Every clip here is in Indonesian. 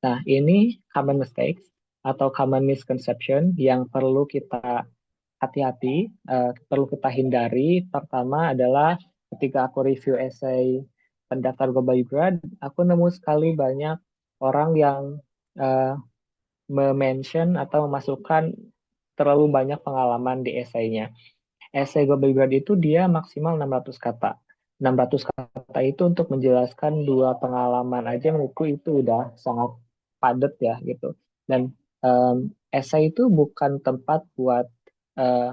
Nah, ini common mistakes atau common misconception yang perlu kita hati-hati, perlu kita hindari. Pertama adalah ketika aku review essay pendaftar Global Grad, aku nemu sekali banyak orang yang eh, mention atau memasukkan terlalu banyak pengalaman di esainya. Esai Global Grad itu dia maksimal 600 kata. 600 kata itu untuk menjelaskan dua pengalaman aja menurutku itu udah sangat padat ya gitu. Dan esai itu bukan tempat buat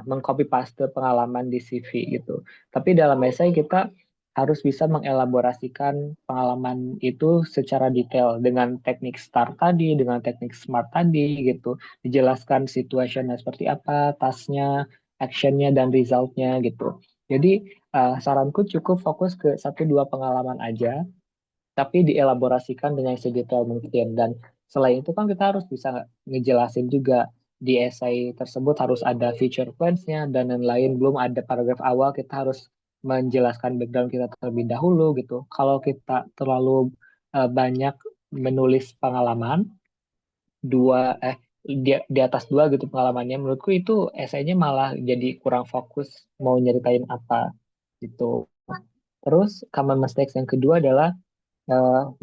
mengcopy paste pengalaman di CV gitu. Tapi dalam esai kita harus bisa mengelaborasikan pengalaman itu secara detail dengan teknik STAR tadi, dengan teknik SMART tadi gitu. Dijelaskan situationnya seperti apa, tasknya, actionnya dan resultnya gitu. Jadi saranku cukup fokus ke satu dua pengalaman aja, tapi dielaborasikan dengan sedetail mungkin. Dan selain itu kan kita harus bisa ngejelasin juga di essay tersebut harus ada feature plans-nya dan lain-lain. Belum ada paragraf awal, kita harus menjelaskan background kita terlebih dahulu gitu. Kalau kita terlalu banyak menulis pengalaman, di atas dua gitu pengalamannya, menurutku itu esainya malah jadi kurang fokus mau nyeritain apa gitu. Terus common mistakes yang kedua adalah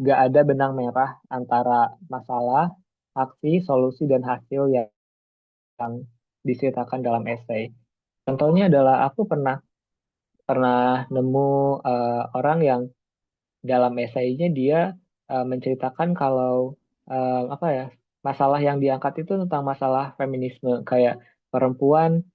nggak ada benang merah antara masalah, aksi, solusi, dan hasil yang diceritakan dalam esai. Contohnya adalah aku pernah pernah nemu orang yang dalam esainya dia menceritakan kalau apa ya, masalah yang diangkat itu tentang masalah feminisme, kayak perempuan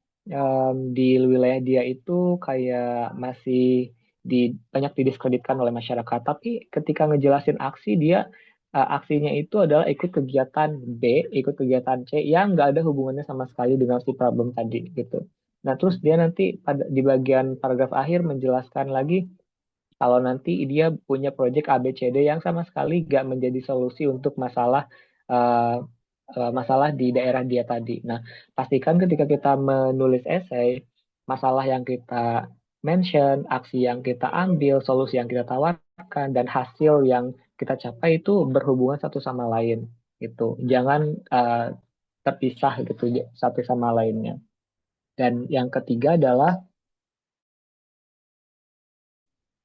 di wilayah dia itu kayak masih di banyak didiskreditkan oleh masyarakat, tapi ketika ngejelasin aksi dia aksinya itu adalah ikut kegiatan B, ikut kegiatan C yang nggak ada hubungannya sama sekali dengan si problem tadi gitu. Nah, terus dia nanti pada di bagian paragraf akhir menjelaskan lagi kalau nanti dia punya proyek ABCD yang sama sekali gak menjadi solusi untuk uh, masalah di daerah dia tadi. Nah, pastikan ketika kita menulis esai, masalah yang kita mention, aksi yang kita ambil, solusi yang kita tawarkan, dan hasil yang kita capai itu berhubungan satu sama lain gitu. Jangan terpisah gitu satu sama lainnya. Dan yang ketiga adalah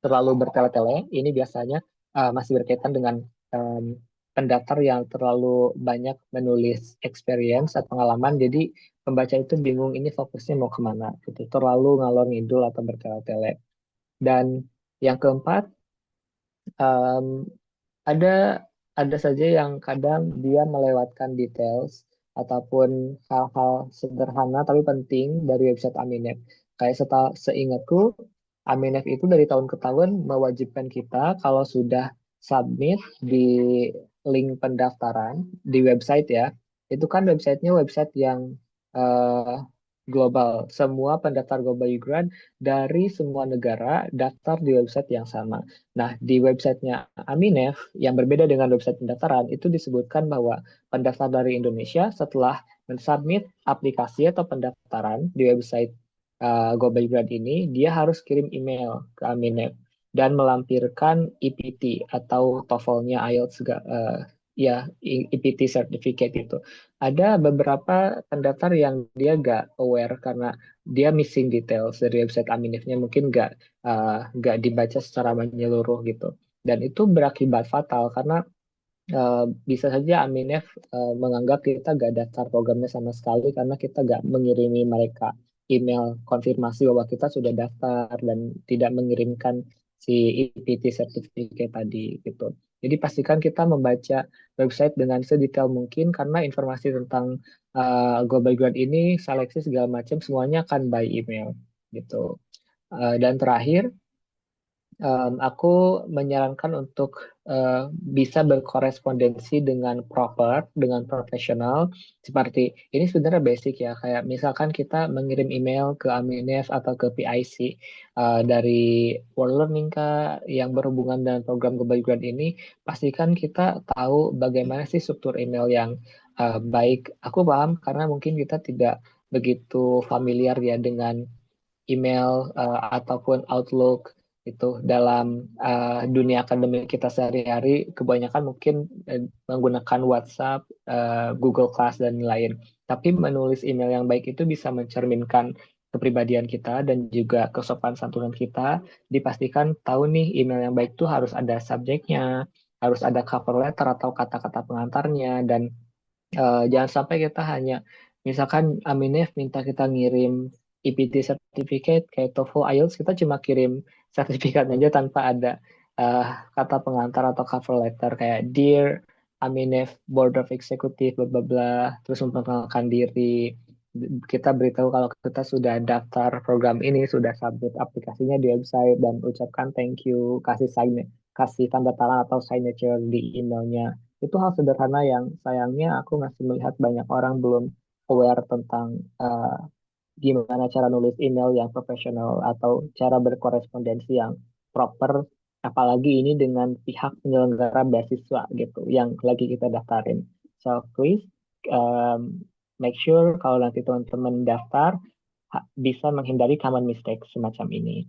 terlalu bertele-tele. Ini biasanya masih berkaitan dengan em, pendaftar yang terlalu banyak menulis experience atau pengalaman. Jadi pembaca itu bingung ini fokusnya mau kemana gitu. Terlalu ngalor ngidul atau bertele-tele. Dan yang keempat, em, ada ada saja yang kadang dia melewatkan details ataupun hal-hal sederhana tapi penting dari website Aminef. Kayak seingatku, Aminef itu dari tahun ke tahun mewajibkan kita kalau sudah submit di link pendaftaran di website ya, itu kan websitenya website yang eh, global. Semua pendaftar Global Grant dari semua negara daftar di website yang sama. Nah, di websitenya Aminef yang berbeda dengan website pendaftaran itu disebutkan bahwa pendaftar dari Indonesia setelah mensubmit aplikasi atau pendaftaran di website Global Grad ini, dia harus kirim email ke Aminef dan melampirkan EPT atau TOEFL-nya IELTS ya EPT certificate itu. Ada beberapa pendaftar yang dia gak aware karena dia missing details dari website Aminefnya, mungkin nggak dibaca secara menyeluruh gitu. Dan itu berakibat fatal karena bisa saja Aminef menganggap kita gak daftar programnya sama sekali karena kita gak mengirimi mereka email konfirmasi bahwa kita sudah daftar dan tidak mengirimkan si EPT certificate tadi gitu. Jadi pastikan kita membaca website dengan sedetail mungkin karena informasi tentang Global Grant ini, seleksi segala macam semuanya akan by email gitu. Dan terakhir, aku menyarankan untuk bisa berkorespondensi dengan proper, dengan profesional. Seperti ini sebenarnya basic ya, kayak misalkan kita mengirim email ke Aminef atau ke PIC dari World Learning Kak, yang berhubungan dengan program Global Grant ini, pastikan kita tahu bagaimana sih struktur email yang baik. Aku paham karena mungkin kita tidak begitu familiar ya dengan email ataupun Outlook itu dalam dunia akademik kita sehari-hari kebanyakan mungkin menggunakan WhatsApp, Google Class dan lain. Tapi menulis email yang baik itu bisa mencerminkan kepribadian kita dan juga kesopan santunan kita. Dipastikan tahu nih email yang baik itu harus ada subjeknya, harus ada cover letter atau kata-kata pengantarnya dan jangan sampai kita hanya misalkan Aminef minta kita ngirim EPT certificate kayak TOEFL IELTS kita cuma kirim sertifikat aja tanpa ada eh, kata pengantar atau cover letter kayak Dear Aminef Board of Executive bla bla bla terus memperkenalkan diri kita beritahu kalau kita sudah daftar program ini sudah submit aplikasinya di website dan ucapkan thank you kasih tanda tangan atau signature di emailnya itu hal sederhana yang sayangnya aku masih melihat banyak orang belum aware tentang eh, gimana cara nulis email yang profesional atau cara berkorespondensi yang proper, apalagi ini dengan pihak penyelenggara beasiswa gitu yang lagi kita daftarin. So please make sure kalau nanti teman-teman daftar bisa menghindari common mistake semacam ini.